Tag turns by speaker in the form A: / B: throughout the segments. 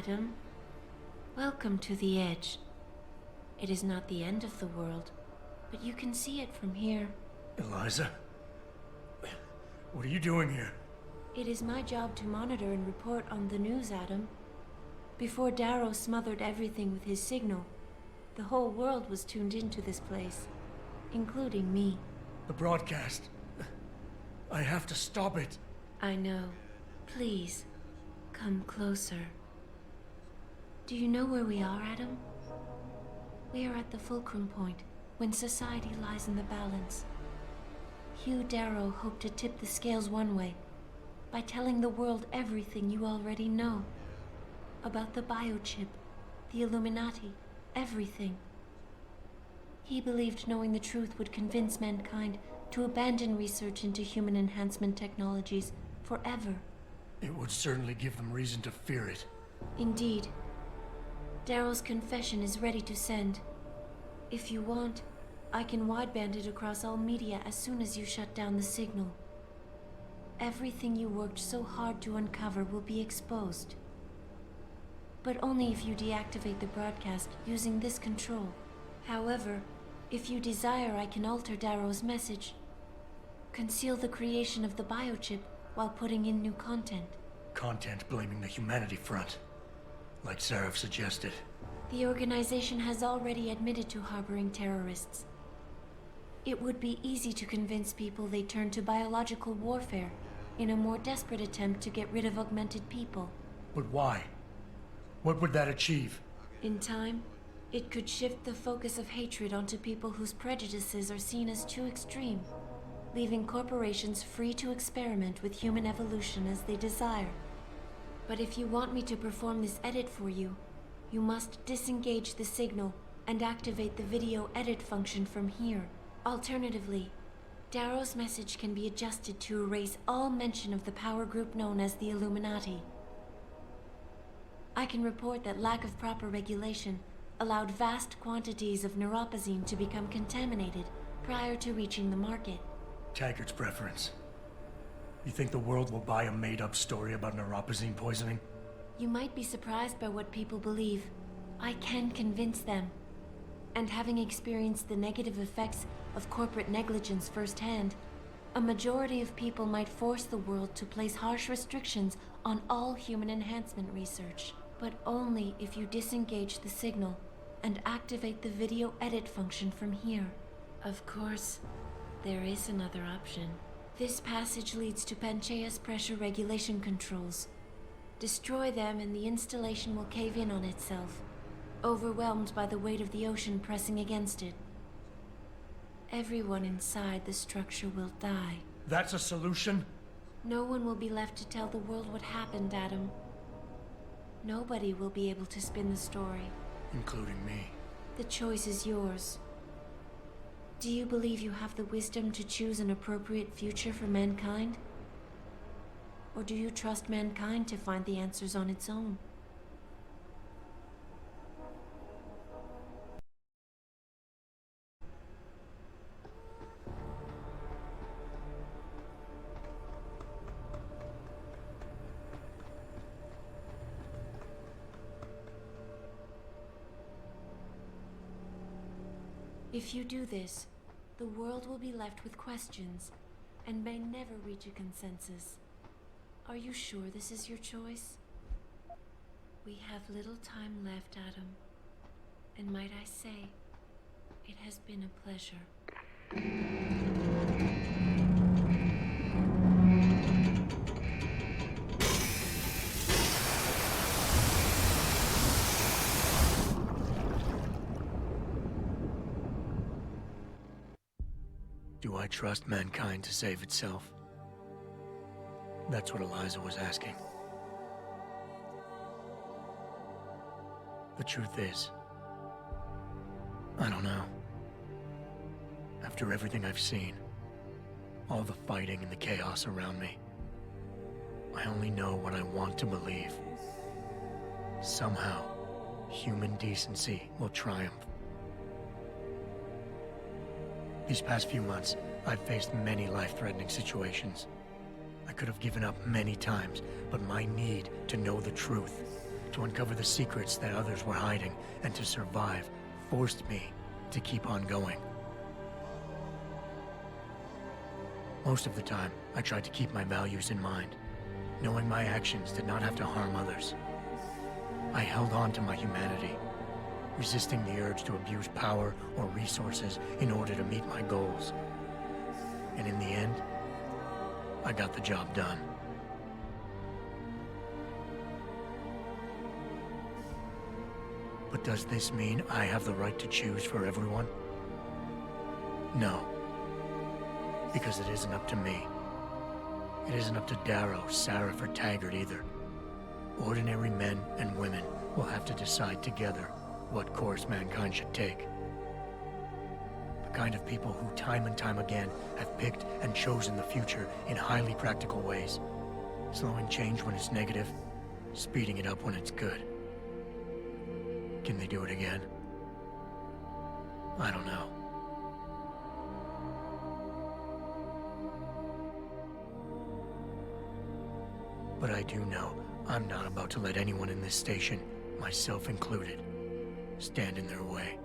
A: Adam. Welcome to the Edge. It is not the end of the world, but you can see it from here.
B: Eliza? What are you doing here?
A: It is my job to monitor and report on the news, Adam. Before Darrow smothered everything with his signal, the whole world was tuned into this place, including me.
B: The broadcast. I have to stop it.
A: I know. Please, come closer. Do you know where we are, Adam? We are at the fulcrum point, when society lies in the balance. Hugh Darrow hoped to tip the scales one way, by telling the world everything you already know. About the biochip, the Illuminati, everything. He believed knowing the truth would convince mankind to abandon research into human enhancement technologies forever.
B: It would certainly give them reason to fear it.
A: Indeed. Darrow's confession is ready to send. If you want, I can wideband it across all media as soon as you shut down the signal. Everything you worked so hard to uncover will be exposed. But only if you deactivate the broadcast using this control. However, if you desire, I can alter Darrow's message. Conceal the creation of the biochip while putting in new content.
B: Content blaming the Humanity Front, like Sarah suggested.
A: The organization has already admitted to harboring terrorists. It would be easy to convince people they turn to biological warfare in a more desperate attempt to get rid of augmented people.
B: But why? What would that achieve?
A: In time, it could shift the focus of hatred onto people whose prejudices are seen as too extreme, leaving corporations free to experiment with human evolution as they desire. But if you want me to perform this edit for you, you must disengage the signal and activate the video edit function from here. Alternatively, Darrow's message can be adjusted to erase all mention of the power group known as the Illuminati. I can report that lack of proper regulation allowed vast quantities of neuropozyne to become contaminated prior to reaching the market.
B: Taggart's preference. You think the world will buy a made-up story about neuropozyne poisoning?
A: You might be surprised by what people believe. I can convince them. And having experienced the negative effects of corporate negligence firsthand, a majority of people might force the world to place harsh restrictions on all human enhancement research. But only if you disengage the signal and activate the video edit function from here. Of course, there is another option. This passage leads to Panchaea's pressure regulation controls. Destroy them and the installation will cave in on itself, overwhelmed by the weight of the ocean pressing against it. Everyone inside the structure will die.
B: That's a solution?
A: No one will be left to tell the world what happened, Adam. Nobody will be able to spin the story.
B: Including me.
A: The choice is yours. Do you believe you have the wisdom to choose an appropriate future for mankind? Or do you trust mankind to find the answers on its own? If you do this, the world will be left with questions and may never reach a consensus. Are you sure this is your choice? We have little time left, Adam. And might I say, it has been a pleasure.
B: Do I trust mankind to save itself? That's what Eliza was asking. The truth is, I don't know. After everything I've seen, all the fighting and the chaos around me, I only know what I want to believe. Somehow, human decency will triumph. These past few months, I've faced many life-threatening situations. I could have given up many times, but my need to know the truth, to uncover the secrets that others were hiding, and to survive forced me to keep on going. Most of the time, I tried to keep my values in mind, knowing my actions did not have to harm others. I held on to my humanity, resisting the urge to abuse power or resources in order to meet my goals. And in the end, I got the job done. But does this mean I have the right to choose for everyone? No. Because it isn't up to me. It isn't up to Darrow, Sarif, or Taggart either. Ordinary men and women will have to decide together what course mankind should take. The kind of people who time and time again have picked and chosen the future in highly practical ways, slowing change when it's negative, speeding it up when it's good. Can they do it again? I don't know. But I do know I'm not about to let anyone in this station, myself included, stand in their way.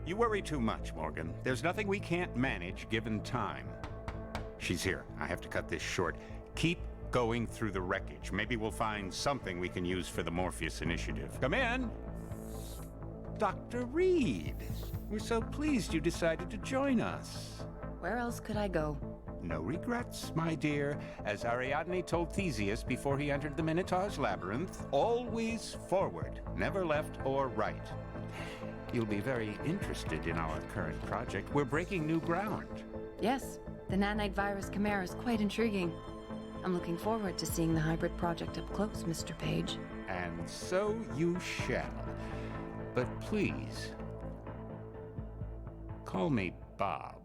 C: You worry too much, Morgan. There's nothing we can't manage given time. She's here. I have to cut this short. Keep going through the wreckage. Maybe we'll find something we can use for the Morpheus initiative. Come in. Dr. Reed. We're so pleased you decided to join us.
D: Where else could I go?
C: No regrets, my dear. As Ariadne told Theseus before he entered the Minotaur's labyrinth, always forward, never left or right. You'll be very interested in our current project. We're breaking new ground.
D: Yes, the nanite virus chimera is quite intriguing. I'm looking forward to seeing the hybrid project up close, Mr. Page.
C: And so you shall. But please, call me Bob.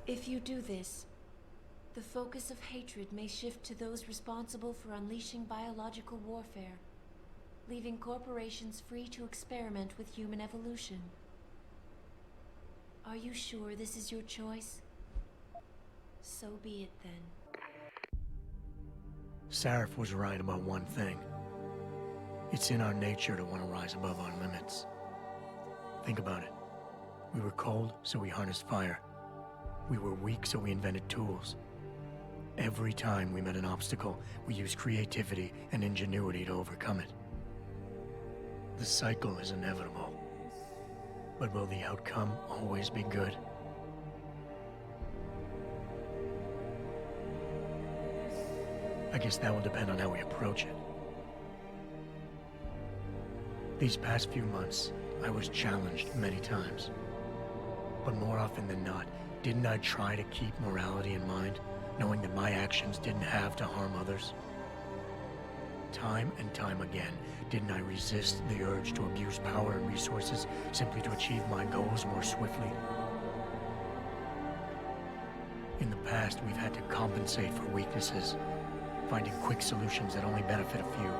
A: If you do this, the focus of hatred may shift to those responsible for unleashing biological warfare, leaving corporations free to experiment with human evolution. Are you sure this is your choice? So be it then.
B: Sarif was right about one thing. It's in our nature to want to rise above our limits. Think about it. We were cold, so we harnessed fire. We were weak, so we invented tools. Every time we met an obstacle, we used creativity and ingenuity to overcome it. The cycle is inevitable. But will the outcome always be good? I guess that will depend on how we approach it. These past few months, I was challenged many times. But more often than not, didn't I try to keep morality in mind, knowing that my actions didn't have to harm others? Time and time again, didn't I resist the urge to abuse power and resources simply to achieve my goals more swiftly? In the past, we've had to compensate for weaknesses, finding quick solutions that only benefit a few.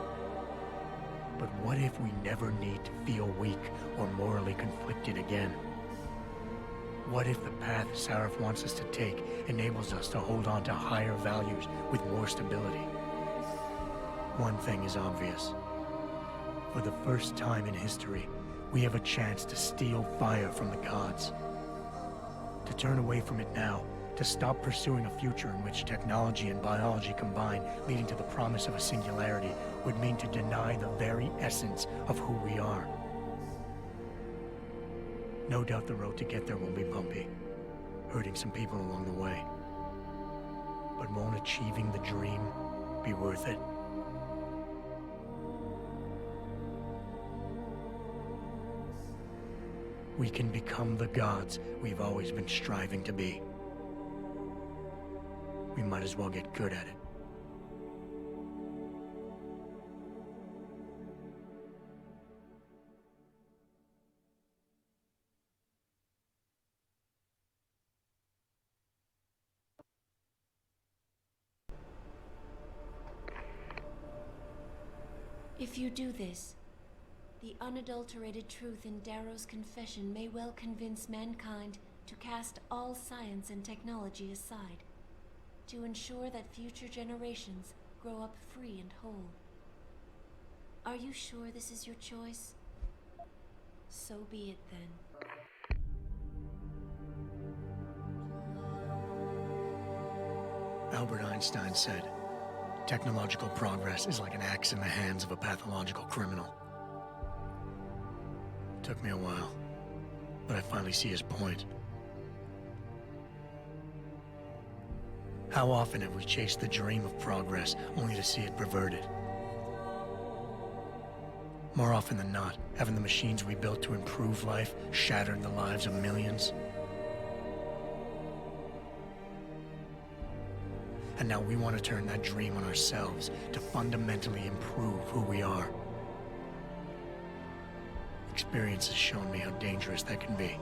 B: But what if we never need to feel weak or morally conflicted again? What if the path Sarif wants us to take enables us to hold on to higher values with more stability? One thing is obvious. For the first time in history, we have a chance to steal fire from the gods. To turn away from it now, to stop pursuing a future in which technology and biology combine, leading to the promise of a singularity, would mean to deny the very essence of who we are. No doubt the road to get there will be bumpy, hurting some people along the way. But won't achieving the dream be worth it? We can become the gods we've always been striving to be. We might as well get good at it.
A: If you do this, the unadulterated truth in Darrow's confession may well convince mankind to cast all science and technology aside, to ensure that future generations grow up free and whole. Are you sure this is your choice? So be it then.
B: Albert Einstein said, "Technological progress is like an axe in the hands of a pathological criminal." Took me a while, but I finally see his point. How often have we chased the dream of progress only to see it perverted? More often than not, haven't the machines we built to improve life shattered the lives of millions? And now we want to turn that dream on ourselves to fundamentally improve who we are. Experience has shown me how dangerous that can be.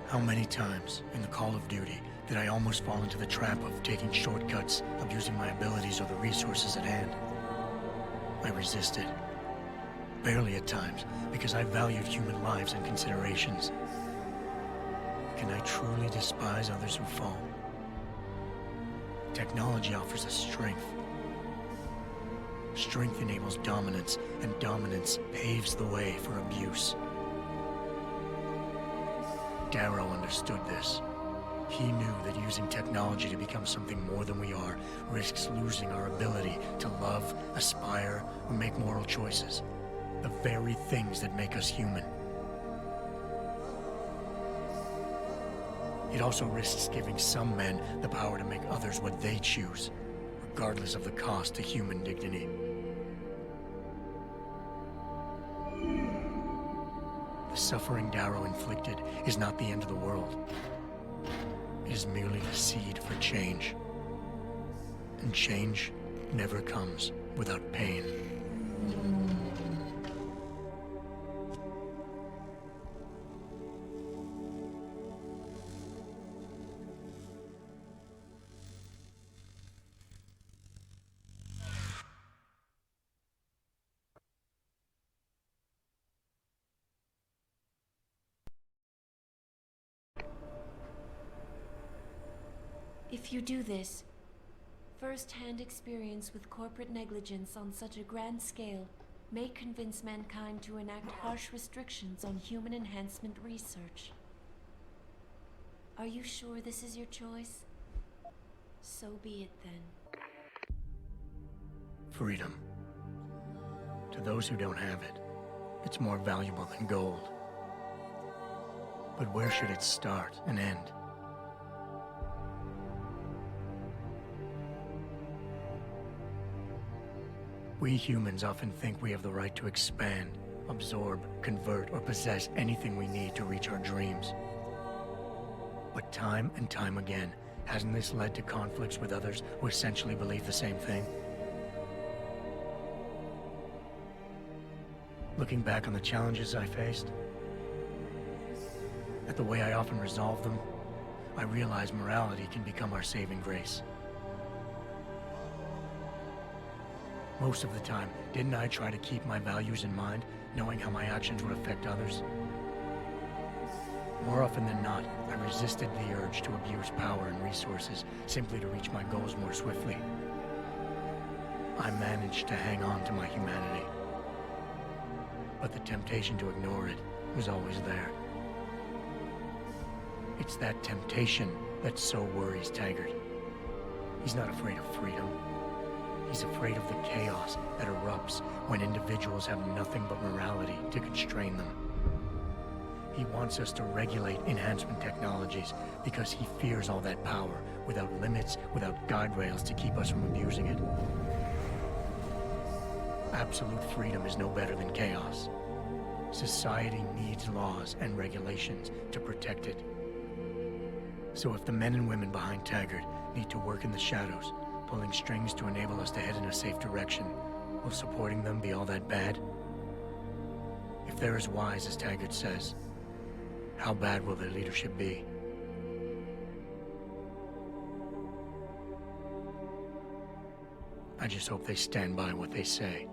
B: How many times in the Call of Duty did I almost fall into the trap of taking shortcuts, abusing my abilities or the resources at hand? I resisted. Barely at times, because I valued human lives and considerations. Can I truly despise others who fall? Technology offers us strength. Strength enables dominance, and dominance paves the way for abuse. Darrow understood this. He knew that using technology to become something more than we are risks losing our ability to love, aspire, or make moral choices. The very things that make us human. It also risks giving some men the power to make others what they choose, regardless of the cost to human dignity. The suffering Darrow inflicted is not the end of the world. It is merely the seed for change. And change never comes without pain.
A: If you do this, first-hand experience with corporate negligence on such a grand scale may convince mankind to enact harsh restrictions on human enhancement research. Are you sure this is your choice? So be it then.
B: Freedom. To those who don't have it, it's more valuable than gold. But where should it start and end? We humans often think we have the right to expand, absorb, convert, or possess anything we need to reach our dreams. But time and time again, hasn't this led to conflicts with others who essentially believe the same thing? Looking back on the challenges I faced, at the way I often resolve them, I realize morality can become our saving grace. Most of the time, didn't I try to keep my values in mind, knowing how my actions would affect others? More often than not, I resisted the urge to abuse power and resources simply to reach my goals more swiftly. I managed to hang on to my humanity. But the temptation to ignore it was always there. It's that temptation that so worries Taggart. He's not afraid of freedom. He's afraid of the chaos that erupts when individuals have nothing but morality to constrain them. He wants us to regulate enhancement technologies because he fears all that power, without limits, without guide rails to keep us from abusing it. Absolute freedom is no better than chaos. Society needs laws and regulations to protect it. So if the men and women behind Taggart need to work in the shadows, pulling strings to enable us to head in a safe direction, will supporting them be all that bad? If they're as wise as Taggart says, how bad will their leadership be? I just hope they stand by what they say.